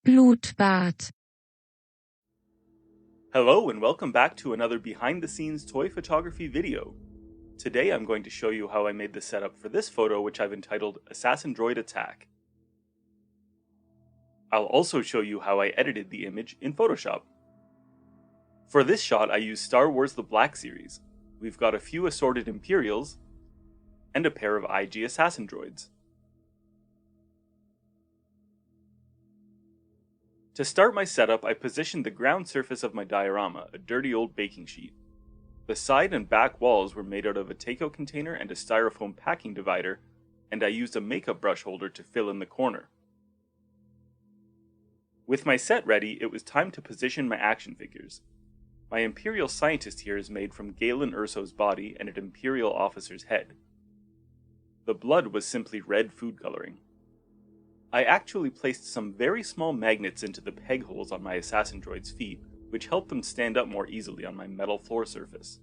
Blutbad. Hello and welcome back to another behind-the-scenes toy photography video. Today I'm going to show you how I made the setup for this photo, which I've entitled Assassin Droid Attack. I'll also show you how I edited the image in Photoshop. For this shot I used Star Wars The Black Series. We've got a few assorted Imperials and a pair of IG Assassin Droids. To start my setup, I positioned the ground surface of my diorama, a dirty old baking sheet. The side and back walls were made out of a takeout container and a styrofoam packing divider, and I used a makeup brush holder to fill in the corner. With my set ready, it was time to position my action figures. My Imperial scientist here is made from Galen Erso's body and an Imperial Officer's head. The blood was simply red food coloring. I actually placed some very small magnets into the peg holes on my Assassin Droid's feet, which helped them stand up more easily on my metal floor surface.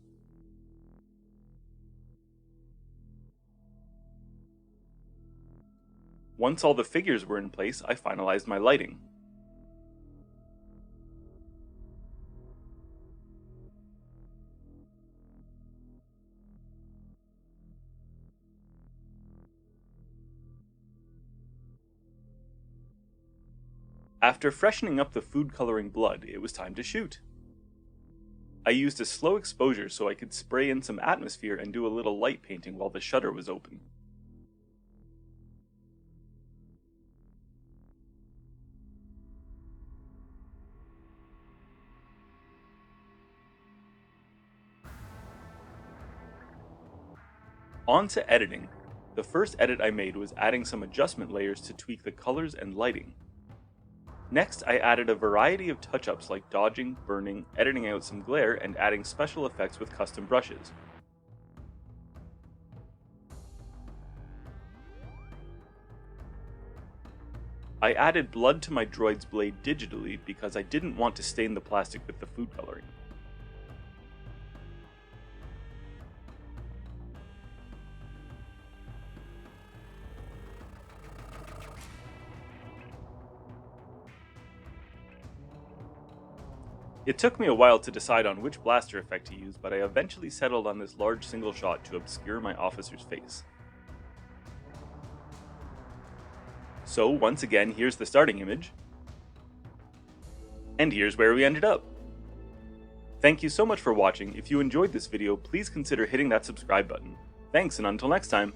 Once all the figures were in place, I finalized my lighting. After freshening up the food coloring blood, it was time to shoot. I used a slow exposure so I could spray in some atmosphere and do a little light painting while the shutter was open. On to editing. The first edit I made was adding some adjustment layers to tweak the colors and lighting. Next, I added a variety of touch-ups like dodging, burning, editing out some glare, and adding special effects with custom brushes. I added blood to my droid's blade digitally because I didn't want to stain the plastic with the food coloring. It took me a while to decide on which blaster effect to use, but I eventually settled on this large single shot to obscure my officer's face. So once again, here's the starting image. And here's where we ended up. Thank you so much for watching. If you enjoyed this video, please consider hitting that subscribe button. Thanks, and until next time.